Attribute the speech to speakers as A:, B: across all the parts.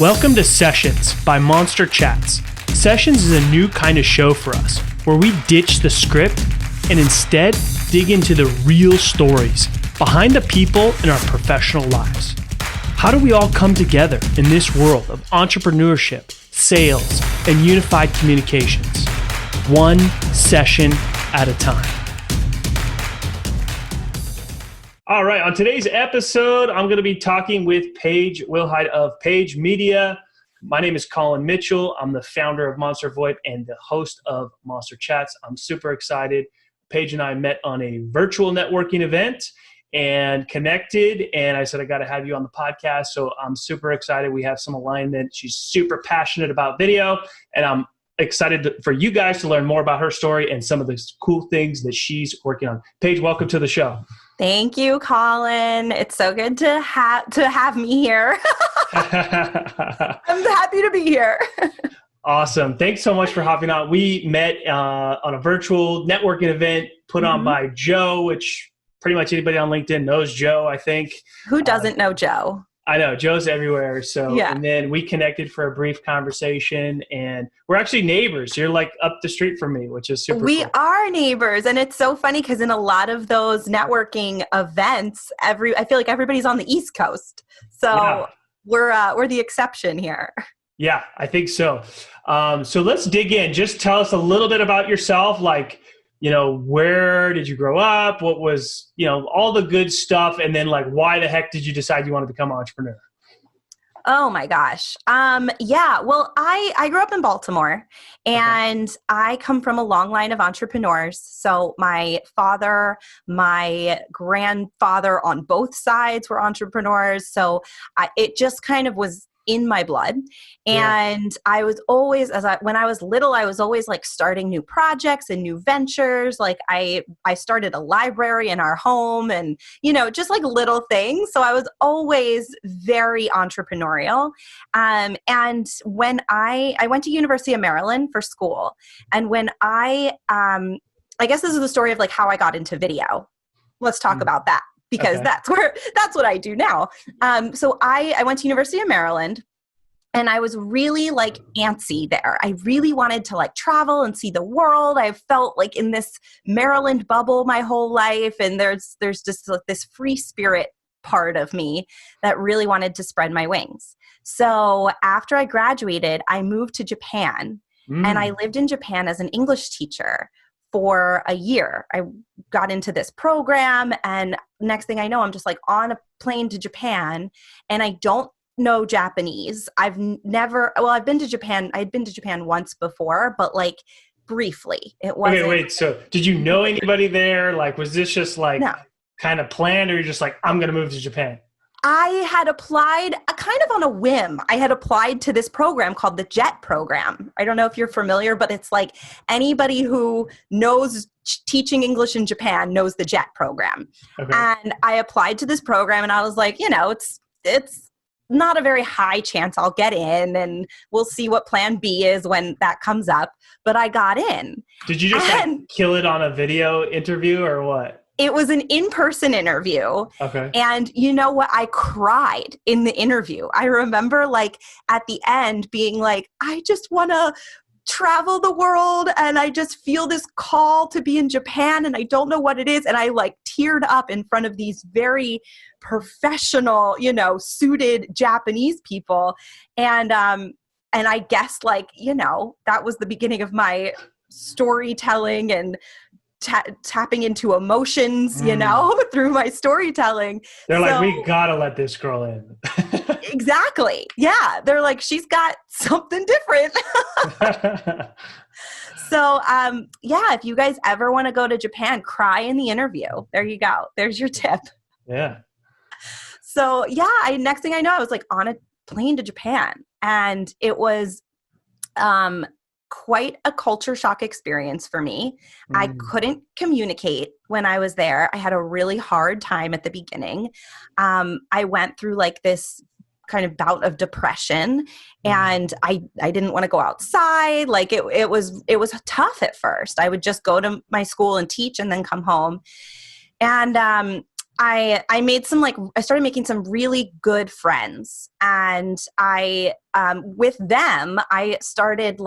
A: Welcome to Sessions by Monster Chats. Sessions is a new kind of show for us where we ditch the script and instead dig into the real stories behind the people in our professional lives. How do we all come together in this world of entrepreneurship, sales, and unified communications? One session at a time. All right, on today's episode, I'm going to be talking with Paige Wilhide of Paige Media. My name is Colin Mitchell. I'm the founder of Monster VoIP and the host of Monster Chats. I'm super excited. Paige and I met on a virtual networking event and connected, and I said, I got to have you on the podcast. So I'm super excited. We have some alignment. She's super passionate about video, and I'm excited for you guys to learn more about her story and some of the cool things that she's working on. Paige, welcome to the show.
B: Thank you, Colin. It's so good to have me here. I'm happy to be here.
A: Awesome. Thanks so much for hopping on. We met on a virtual networking event put on by Joe, which pretty much anybody on LinkedIn knows Joe, I think.
B: Who doesn't know Joe?
A: I know, Joe's everywhere. So,
B: yeah.
A: And then we connected for a brief conversation, and we're actually neighbors. You're like up the street from me, which is super
B: We
A: cool.
B: are neighbors, and it's so funny because in a lot of those networking events, I feel like everybody's on the East Coast. So we're the exception here.
A: Yeah, I think so. So let's dig in. Just tell us a little bit about yourself, like, where did you grow up? What was, all the good stuff. And then why the heck did you decide you want to become an entrepreneur?
B: Oh my gosh. Well, I grew up in Baltimore, and I come from a long line of entrepreneurs. So my father, my grandfather on both sides were entrepreneurs. So it just kind of was in my blood. And I was always, when I was little, I was always starting new projects and new ventures. I started a library in our home and, just little things. So I was always very entrepreneurial. And when I went to University of Maryland for school, and when I guess this is the story of how I got into video. Let's talk about that, because that's what I do now. So I went to University of Maryland, and I was really antsy there. I really wanted to travel and see the world. I felt in this Maryland bubble my whole life. And there's just this free spirit part of me that really wanted to spread my wings. So after I graduated, I moved to Japan, and I lived in Japan as an English teacher for a year. I got into this program, and next thing I know, I'm just on a plane to Japan, and I don't know Japanese. I've been to Japan. I'd been to Japan once before, but briefly. It wasn't.
A: Wait. So did you know anybody there? Was this just
B: No.
A: kind of planned, or you're just I'm going to move to Japan?
B: I had applied kind of on a whim. I had applied to this program called the JET program. I don't know if you're familiar, but it's anybody who knows teaching English in Japan knows the JET program. Okay. And I applied to this program, and I was it's not a very high chance I'll get in, and we'll see what plan B is when that comes up. But I got in.
A: Did you just kill it on a video interview or what?
B: It was an in-person interview.
A: Okay.
B: And you know what? I cried in the interview. I remember at the end being I just want to travel the world, and I just feel this call to be in Japan, and I don't know what it is. And I teared up in front of these very professional, suited Japanese people. And I guess that was the beginning of my storytelling and tapping into emotions, through my storytelling.
A: They're we gotta let this girl in.
B: Exactly. Yeah. They're she's got something different. So, if you guys ever want to go to Japan, cry in the interview. There you go. There's your tip.
A: Yeah.
B: So, next thing I know, I was on a plane to Japan, and it was quite a culture shock experience for me. I couldn't communicate when I was there. I had a really hard time at the beginning. I went through this kind of bout of depression, and I didn't want to go outside. It was tough at first. I would just go to my school and teach and then come home. And I made some I started making some really good friends, and I with them I started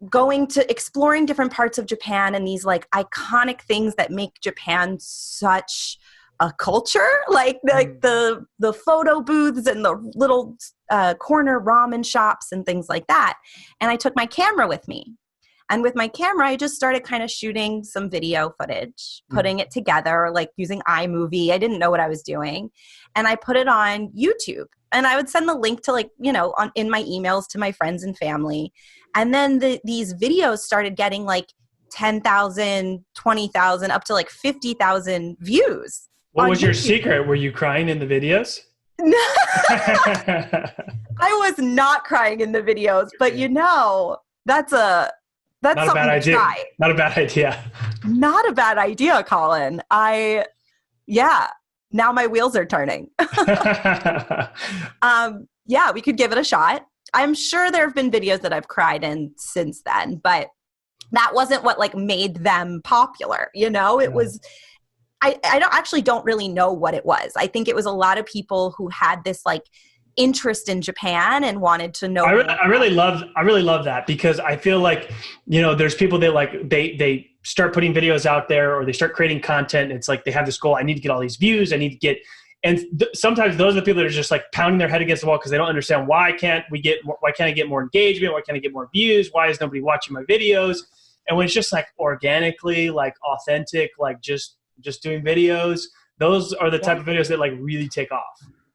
B: going to exploring different parts of Japan and these iconic things that make Japan such a culture, the photo booths and the little corner ramen shops and things like that. And I took my camera with me. And with my camera, I just started kind of shooting some video footage, putting it together, using iMovie. I didn't know what I was doing. And I put it on YouTube. And I would send the link to in my emails to my friends and family. And then these videos started getting 10,000, 20,000, up to 50,000 views.
A: What was your secret? Were you crying in the videos?
B: I was not crying in the videos, but that's not a bad idea.
A: Not a bad idea.
B: Not a bad idea, Colin. Now my wheels are turning. We could give it a shot. I'm sure there have been videos that I've cried in since then, but that wasn't what made them popular. It was, I don't really know what it was. I think it was a lot of people who had this interest in Japan and wanted to know.
A: I really love that, because I feel there's people that they start putting videos out there, or they start creating content. It's they have this goal. I need to get all these views. I need to get, and sometimes those are the people that are just pounding their head against the wall because they don't understand why can't I get more engagement? Why can't I get more views? Why is nobody watching my videos? And when it's just organically, authentic, just doing videos, those are the type of videos that really take off.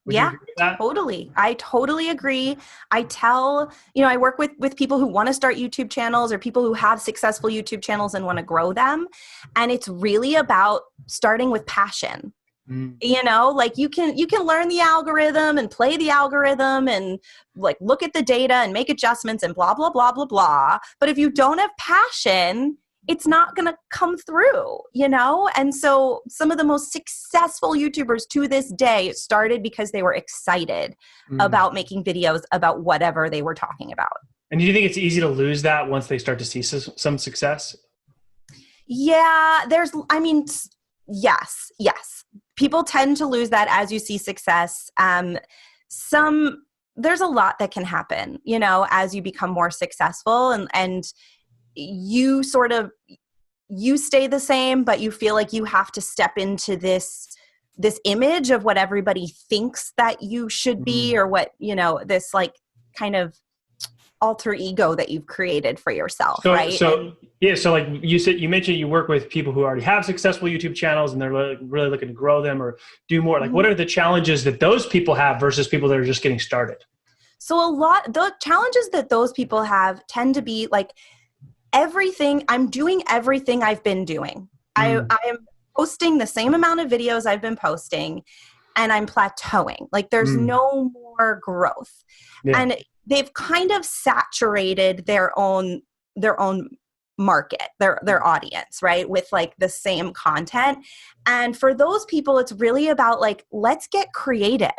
A: Would you agree with that?
B: Totally. I totally agree. I tell, I work with people who want to start YouTube channels, or people who have successful YouTube channels and want to grow them. And it's really about starting with passion. You can learn the algorithm and play the algorithm and look at the data and make adjustments and blah, blah, blah, blah, blah. But if you don't have passion, it's not going to come through, And so some of the most successful YouTubers to this day started because they were excited about making videos about whatever they were talking about.
A: And do you think it's easy to lose that once they start to see some success?
B: Yeah, yes. People tend to lose that as you see success. There's a lot that can happen, as you become more successful, and you stay the same, but you feel like you have to step into this image of what everybody thinks that you should be, or what, this kind of alter ego that you've created for yourself. Right.
A: So you mentioned you work with people who already have successful YouTube channels and they're really looking to grow them or do more. What are the challenges that those people have versus people that are just getting started?
B: So the challenges that those people have tend to be I'm doing everything I've been doing. I am posting the same amount of videos I've been posting, and I'm plateauing. There's no more growth. Yeah. And they've kind of saturated their own market, their audience, right? With the same content. And for those people, it's really about let's get creative.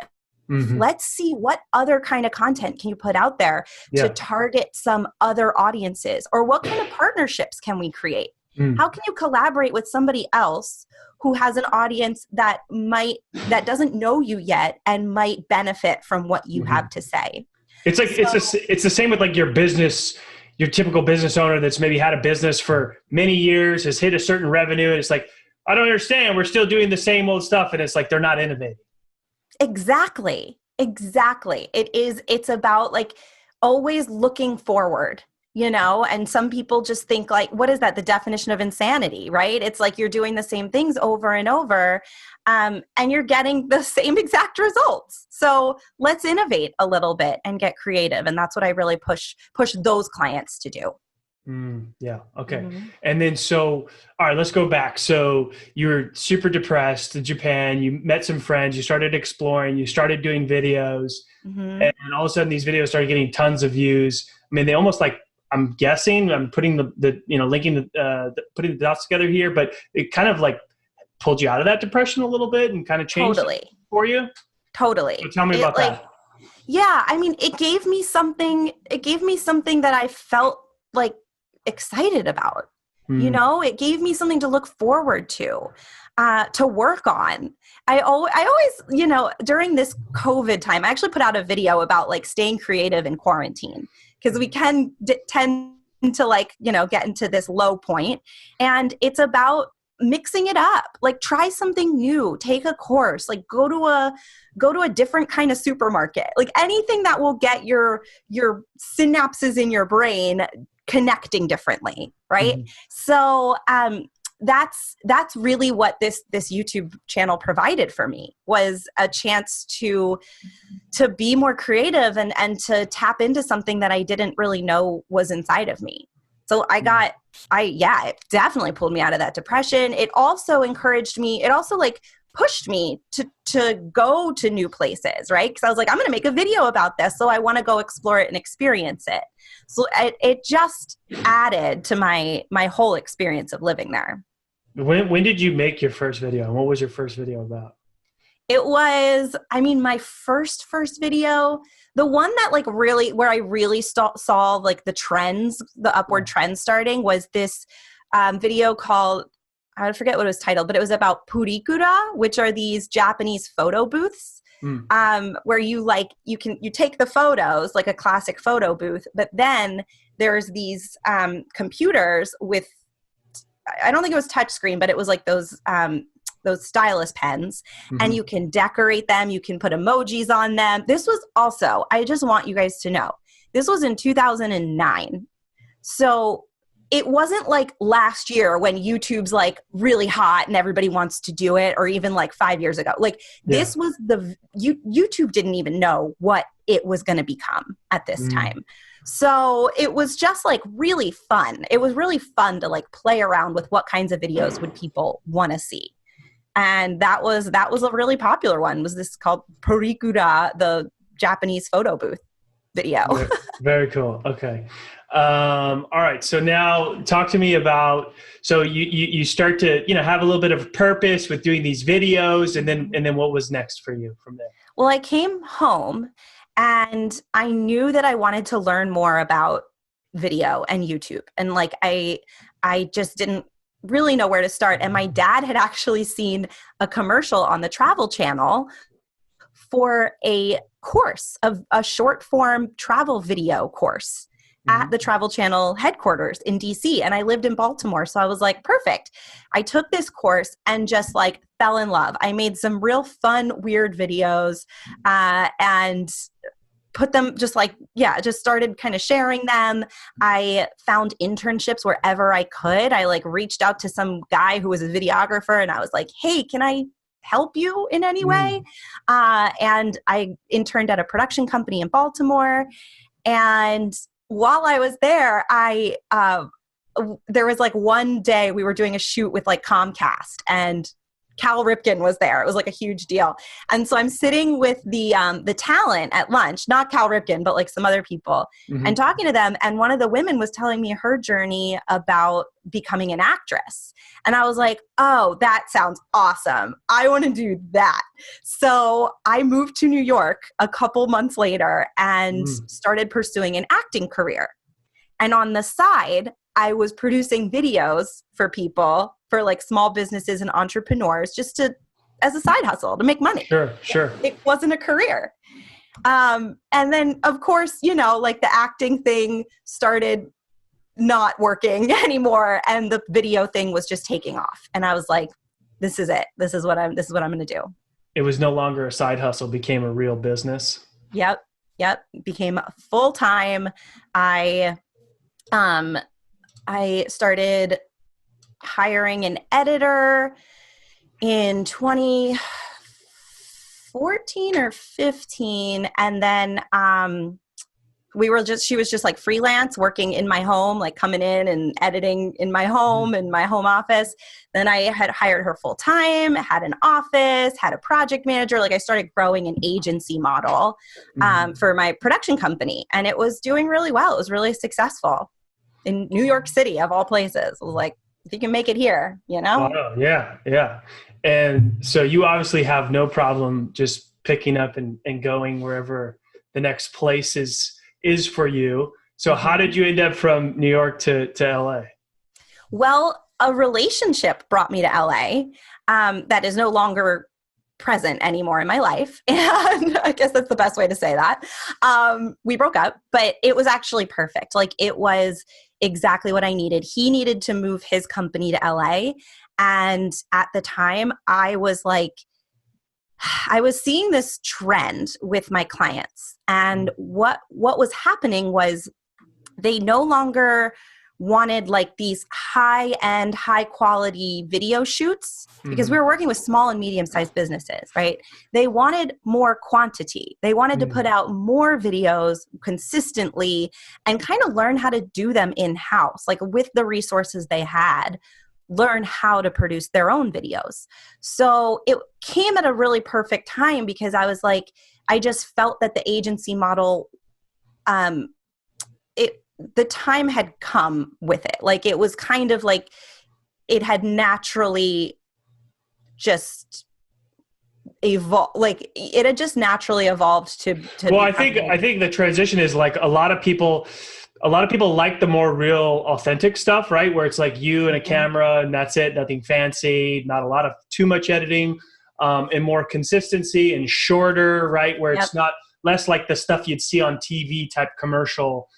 B: Let's see what other kind of content can you put out there to target some other audiences, or what kind of partnerships can we create? How can you collaborate with somebody else who has an audience that doesn't know you yet and might benefit from what you have to say?
A: It's it's the same with your business, your typical business owner that's maybe had a business for many years, has hit a certain revenue, and it's I don't understand. We're still doing the same old stuff, and it's they're not innovating.
B: Exactly. It's about always looking forward, and some people just think what is that? The definition of insanity, right? It's you're doing the same things over and over, and you're getting the same exact results. So let's innovate a little bit and get creative. And that's what I really push those clients to do.
A: Yeah. Okay. And then, all right, let's go back. So you were super depressed in Japan. You met some friends. You started exploring. You started doing videos. And all of a sudden, these videos started getting tons of views. I mean, they almost I'm guessing, I'm putting linking putting the dots together here, but it kind of pulled you out of that depression a little bit and kind of changed it for you.
B: Totally.
A: So tell me about that.
B: Yeah. I mean, it gave me something that I felt excited about. It gave me something to look forward to. to work on. I always, you know, during this COVID time, I actually put out a video about like staying creative in quarantine, because we can tend to like, you know, get into this low point, and it's about mixing it up. Like, try something new, take a course, like go to a different kind of supermarket, like anything that will get your synapses in your brain connecting differently, right? Mm-hmm. So that's really what this YouTube channel provided for me, was a chance to be more creative and to tap into something that I didn't really know was inside of me. So it definitely pulled me out of that depression. It also encouraged me. It also like pushed me to go to new places, right? Because I was like, I'm going to make a video about this, so I want to go explore it and experience it. So it just added to my whole experience of living there.
A: When did you make your first video, and what was your first video about?
B: It was, I mean, my first video, the one that like really, where I really saw like the trends, the upward trends starting, was this video called, I forget what it was titled, but it was about purikura, which are these Japanese photo booths, where you take the photos, like a classic photo booth, but then there's these computers with, I don't think it was touchscreen, but it was like those stylus pens, and you can decorate them. You can put emojis on them. This was also, I just want you guys to know, this was in 2009. So it wasn't like last year when YouTube's like really hot and everybody wants to do it, or even like 5 years ago. Like this was YouTube didn't even know what it was going to become at this time. So it was just like really fun. It was really fun to like play around with what kinds of videos would people want to see. And that was a really popular one, was this called Purikura, the Japanese photo booth video.
A: Very cool. Okay. All right. So now talk to me about, so you start to, you know, have a little bit of purpose with doing these videos, and then what was next for you from there?
B: Well, I came home and I knew that I wanted to learn more about video and YouTube. And like, I just didn't really know where to start. And my dad had actually seen a commercial on the Travel Channel for a course, of a short form travel video course at the Travel Channel headquarters in DC. And I lived in Baltimore. So I was like, perfect. I took this course and just like fell in love. I made some real fun, weird videos, and put them just started kind of sharing them. I found internships wherever I could. I like reached out to some guy who was a videographer, and I was like, hey, can I help you in any way? And I interned at a production company in Baltimore. And while I was there, there was like one day we were doing a shoot with like Comcast, and Cal Ripken was there. It was like a huge deal. And so I'm sitting with the talent at lunch, not Cal Ripken, but like some other people, and talking to them. And one of the women was telling me her journey about becoming an actress. And I was like, oh, that sounds awesome. I want to do that. So I moved to New York a couple months later and started pursuing an acting career. And on the side, I was producing videos for people, for like small businesses and entrepreneurs, just as a side hustle to make money.
A: Sure.
B: It wasn't a career. And then of course, you know, like the acting thing started not working anymore, and the video thing was just taking off. And I was like, this is it. This is what I'm going to do.
A: It was no longer a side hustle, became a real business.
B: Yep. Became full-time. I started hiring an editor in 2014 or 15. And then she was just like freelance working in my home, like coming in and editing in my home office. Then I had hired her full time, had an office, had a project manager. Like I started growing an agency model for my production company, and it was doing really well. It was really successful in New York City of all places. I was like, if you can make it here, you know?
A: Oh, yeah. And so you obviously have no problem just picking up and going wherever the next place is for you. So how did you end up from New York to LA?
B: Well, a relationship brought me to LA that is no longer present anymore in my life. And I guess that's the best way to say that. We broke up, but it was actually perfect. Like, it was exactly what I needed. He needed to move his company to LA. And at the time, I was seeing this trend with my clients. And what was happening was they no longer wanted like these high-end, high-quality video shoots, because we were working with small and medium-sized businesses, right? They wanted more quantity. They wanted to put out more videos consistently and kind of learn how to do them in-house, like with the resources they had, learn how to produce their own videos. So it came at a really perfect time, because I was like, I just felt that the agency model, the time had come with it. Like, it was kind of like it had naturally just evolved. Like, it had just naturally evolved to
A: well, I think the transition is like a lot of people like the more real, authentic stuff, right? Where it's like you and a camera and that's it, nothing fancy, not a lot of too much editing, and more consistency and shorter, right? Where it's not less like the stuff you'd see on TV type commercial,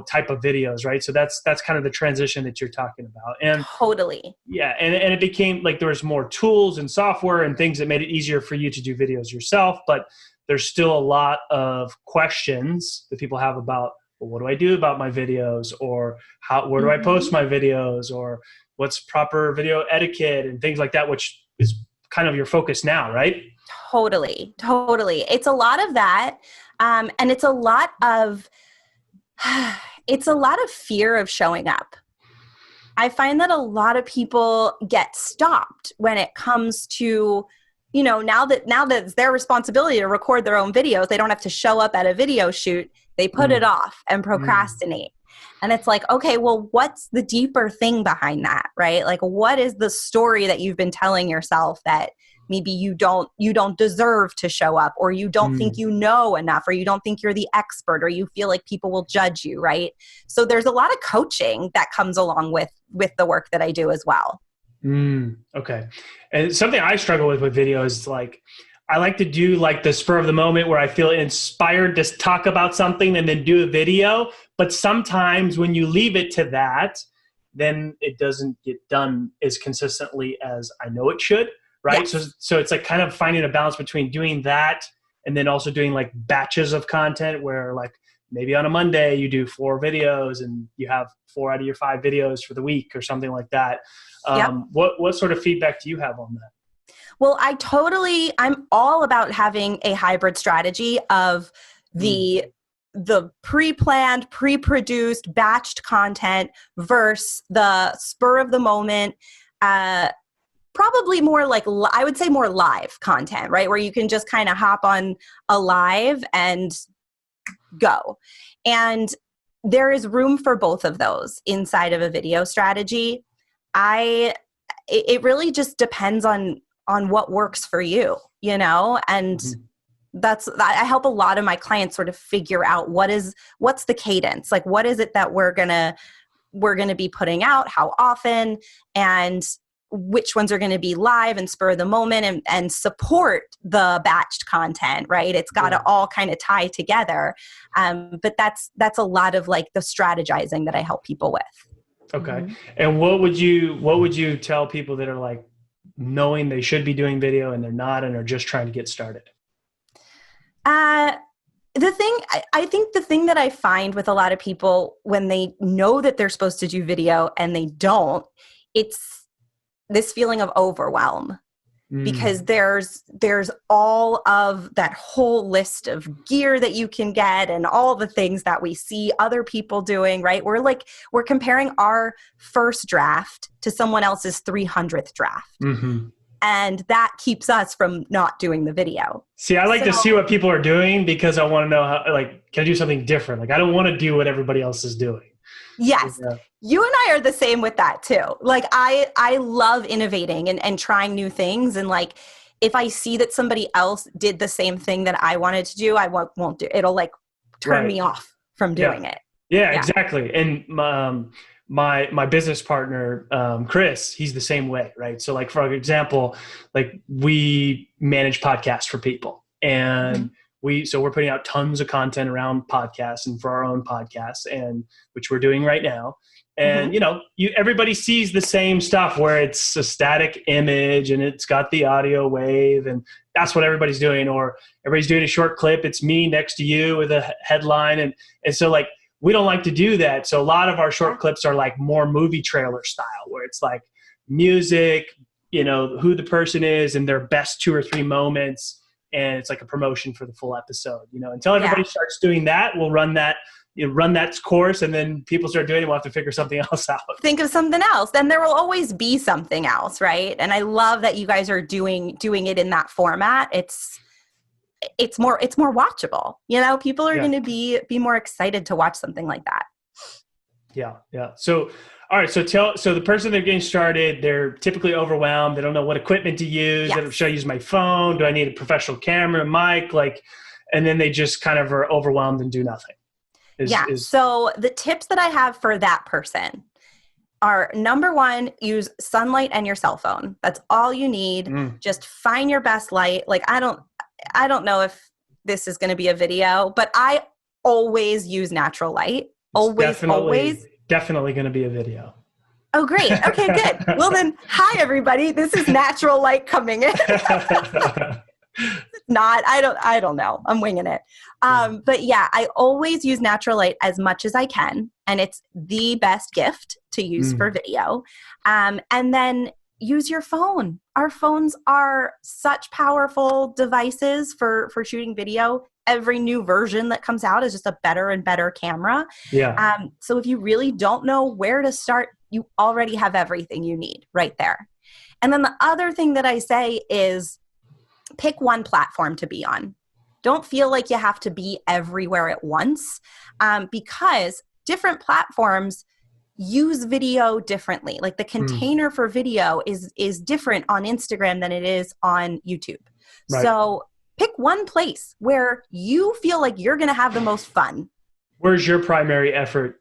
A: type of videos, right? So that's kind of the transition that you're talking about. And
B: totally.
A: Yeah. And it became like there was more tools and software and things that made it easier for you to do videos yourself. But there's still a lot of questions that people have about, well, what do I do about my videos? Or where do I post my videos? Or what's proper video etiquette and things like that, which is kind of your focus now, right?
B: Totally. It's a lot of that. And it's a lot of fear of showing up. I find that a lot of people get stopped when it comes to, now that it's their responsibility to record their own videos, they don't have to show up at a video shoot. They put it off and procrastinate. And it's like, okay, well, what's the deeper thing behind that, right? Like, what is the story that you've been telling yourself that maybe you don't deserve to show up, or you don't think you know enough, or you don't think you're the expert, or you feel like people will judge you, right? So there's a lot of coaching that comes along with the work that I do as well.
A: Okay. And something I struggle with video is like, I like to do like the spur of the moment where I feel inspired to talk about something and then do a video. But sometimes when you leave it to that, then it doesn't get done as consistently as I know it should. Right. Yes. So it's like kind of finding a balance between doing that and then also doing like batches of content where like maybe on a Monday you do 4 videos and you have 4 out of your 5 videos for the week or something like that. What sort of feedback do you have on that?
B: Well, I'm all about having a hybrid strategy of the pre-planned, pre-produced, batched content versus the spur of the moment, probably more like, I would say more live content, right? Where you can just kind of hop on a live and go. And there is room for both of those inside of a video strategy. It really just depends on what works for you, and I help a lot of my clients sort of figure out what's the cadence, like what is it that we're going to be putting out, how often, and which ones are going to be live and spur of the moment and support the batched content, right? It's got to all kind of tie together. But that's a lot of like the strategizing that I help people with.
A: Okay. And what would you tell people that are like knowing they should be doing video and they're not, and are just trying to get started?
B: I think the thing that I find with a lot of people when they know that they're supposed to do video and they don't, it's this feeling of overwhelm, because there's all of that whole list of gear that you can get and all the things that we see other people doing, right? We're comparing our first draft to someone else's 300th draft. And that keeps us from not doing the video.
A: See, I like to see what people are doing because I want to know how, like, can I do something different? Like, I don't want to do what everybody else is doing.
B: Yes. Yeah. You and I are the same with that too. Like I love innovating and trying new things. And like, if I see that somebody else did the same thing that I wanted to do, I won't do it. It'll like turn me off from doing it.
A: Yeah,
B: Yeah.
A: exactly. And my business partner, Chris, he's the same way, right? So like, for example, like we manage podcasts for people, and we're putting out tons of content around podcasts and for our own podcasts, and which we're doing right now. And everybody sees the same stuff where it's a static image and it's got the audio wave, and that's what everybody's doing. Or everybody's doing a short clip. It's me next to you with a headline, and so like, we don't like to do that. So a lot of our short clips are like more movie trailer style, where it's like music, who the person is and their best 2 or 3 moments. And it's like a promotion for the full episode, until everybody starts doing that, we'll run that course, and then people start doing it, we'll have to figure something else out.
B: Think of something else. Then there will always be something else, right? And I love that you guys are doing it in that format. It's more watchable. People are going to be more excited to watch something like that.
A: Yeah. So, all right. So the person they're getting started, they're typically overwhelmed. They don't know what equipment to use.
B: Yes.
A: Should I use my phone? Do I need a professional camera, mic? And then they just kind of are overwhelmed and do nothing.
B: So the tips that I have for that person are, number 1, use sunlight and your cell phone. That's all you need. Just find your best light. Like, I don't know if this is going to be a video, but I always use natural light. Always.
A: Definitely going to be a video.
B: Oh, great. Okay, good. Well then, hi everybody. This is natural light coming in. Not, I don't know. I'm winging it. But yeah, I always use natural light as much as I can. And it's the best gift to use for video. And then use your phone. Our phones are such powerful devices for shooting video. Every new version that comes out is just a better and better camera.
A: Yeah.
B: So if you really don't know where to start, you already have everything you need right there. And then the other thing that I say is pick one platform to be on. Don't feel like you have to be everywhere at once, because different platforms use video differently. Like the container for video is different on Instagram than it is on YouTube. Right. So pick one place where you feel like you're going to have the most fun.
A: Where's your primary effort?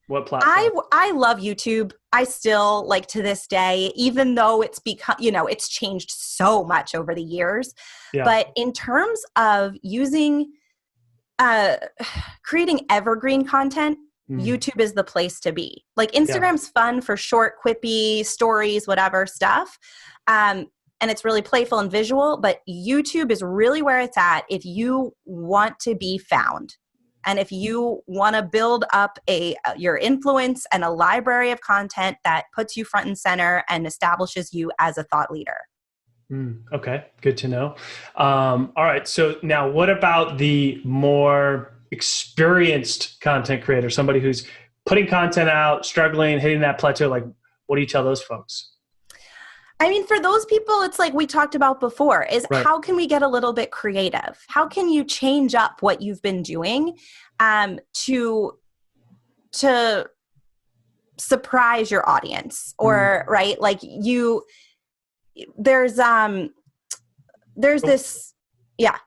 A: What platform?
B: I love YouTube. I still, like, to this day, even though it's become, it's changed so much over the years. Yeah. But in terms of creating evergreen content, YouTube is the place to be. Like, Instagram's fun for short, quippy stories, whatever stuff. And it's really playful and visual, but YouTube is really where it's at if you want to be found. And if you want to build up your influence and a library of content that puts you front and center and establishes you as a thought leader.
A: Okay, good to know. All right, so now what about the more experienced content creator, somebody who's putting content out, struggling, hitting that plateau? Like, what do you tell those folks?
B: I mean, for those people, it's like we talked about before, is how can we get a little bit creative? How can you change up what you've been doing to surprise your audience? Or, right, like there's this,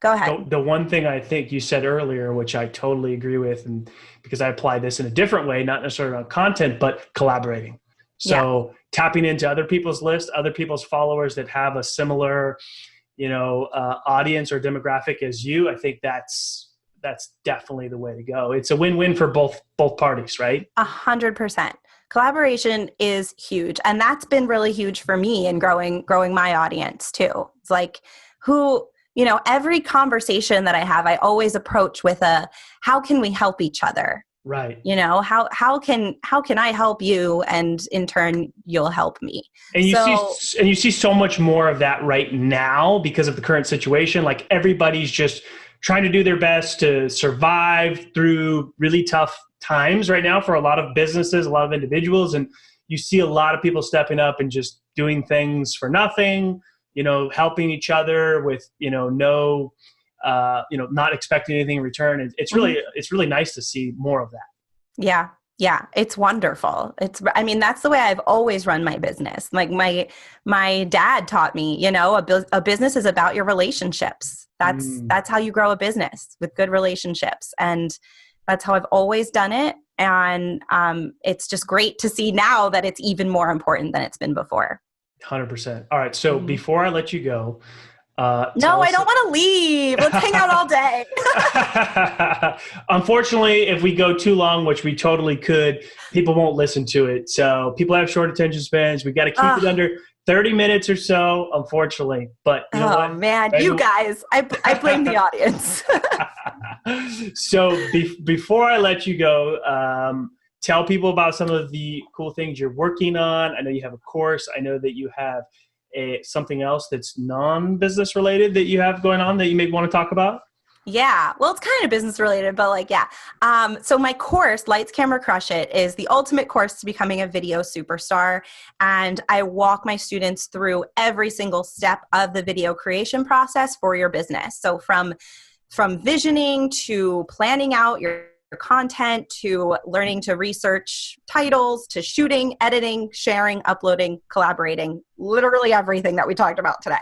B: go ahead. The
A: one thing I think you said earlier, which I totally agree with, and because I apply this in a different way, not necessarily on content, but collaborating. So tapping into other people's lists, other people's followers that have a similar, audience or demographic as you, I think that's definitely the way to go. It's a win-win for both parties, right?
B: 100%. Collaboration is huge. And that's been really huge for me in growing my audience too. It's like every conversation that I have, I always approach with how can we help each other?
A: Right.
B: How can I help you, and in turn you'll help me.
A: And you see so much more of that right now because of the current situation. Like, everybody's just trying to do their best to survive through really tough times right now for a lot of businesses, a lot of individuals, and you see a lot of people stepping up and just doing things for nothing, helping each other with not expecting anything in return. It's really nice to see more of that.
B: Yeah. It's wonderful. That's the way I've always run my business. Like my dad taught me, a business is about your relationships. That's how you grow a business, with good relationships. And that's how I've always done it. And it's just great to see now that it's even more important than it's been before.
A: 100%. All right. So before I let you go,
B: no, I don't want to leave. Let's hang out all day.
A: Unfortunately, if we go too long, which we totally could, people won't listen to it. So people have short attention spans. We got to keep it under 30 minutes or so, unfortunately. But you know what?
B: Man, you guys, I blame the audience.
A: So before I let you go, tell people about some of the cool things you're working on. I know you have a course. I know that you have something else that's non-business related that you have going on that you may want to talk about.
B: Yeah, well, it's kind of business related, but like, yeah. So my course, Lights, Camera, Crush It, is the ultimate course to becoming a video superstar. And I walk my students through every single step of the video creation process for your business. So from visioning to planning out your content, to learning to research titles, to shooting, editing, sharing, uploading, collaborating, literally everything that we talked about today.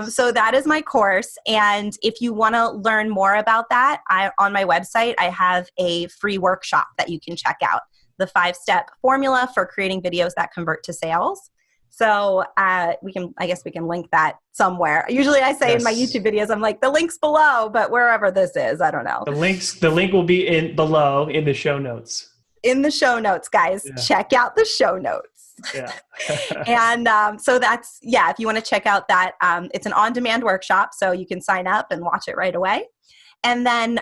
B: So that is my course. And if you want to learn more about that, on my website, I have a free workshop that you can check out, the 5-step formula for creating videos that convert to sales. So I guess we can link that somewhere. Usually I say in my YouTube videos, I'm like, the link's below, but wherever this is, I don't know.
A: The link will be below in the show notes.
B: In the show notes, guys. Yeah. Check out the show notes.
A: Yeah.
B: And so that's, if you want to check out that, it's an on-demand workshop, so you can sign up and watch it right away. And then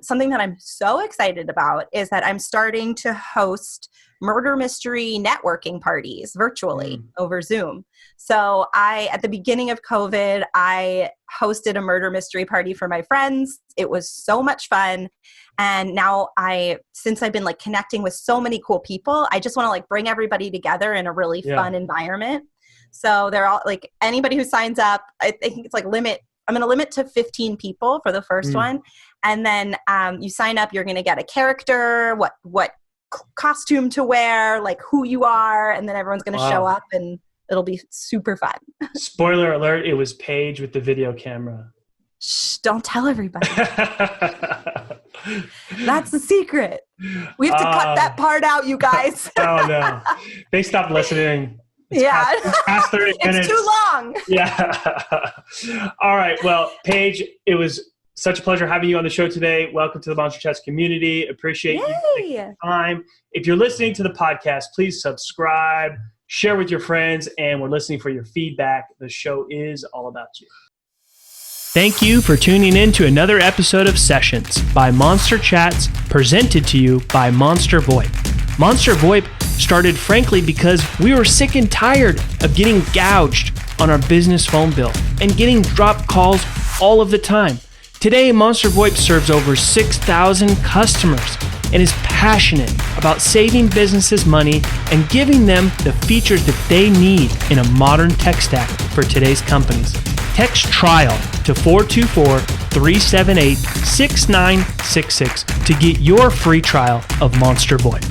B: something that I'm so excited about is that I'm starting to host murder mystery networking parties virtually over Zoom. So at the beginning of COVID, I hosted a murder mystery party for my friends. It was so much fun. And now since I've been like connecting with so many cool people, I just want to like bring everybody together in a really fun environment. So they're all like, anybody who signs up, I think it's like I'm going to limit to 15 people for the first one. And then you sign up, you're going to get a character, what costume to wear, like who you are, and then everyone's going to show up and it'll be super fun. Spoiler
A: alert, it was Paige with the video camera.
B: Shh, don't tell everybody. That's the secret. We have to cut that part out, you guys.
A: Oh no. They stopped listening.
B: It's
A: past 30 minutes.
B: It's too long.
A: Yeah. All right. Well, Paige, it was such a pleasure having you on the show today. Welcome to the Monster Chats community. Appreciate you taking the time. If you're listening to the podcast, please subscribe, share with your friends, and we're listening for your feedback. The show is all about you. Thank you for tuning in to another episode of Sessions by Monster Chats, presented to you by Monster VoIP. Monster VoIP started frankly because we were sick and tired of getting gouged on our business phone bill and getting dropped calls all of the time. Today, Monster VoIP serves over 6,000 customers and is passionate about saving businesses money and giving them the features that they need in a modern tech stack for today's companies. Text TRIAL to 424-378-6966 to get your free trial of Monster VoIP.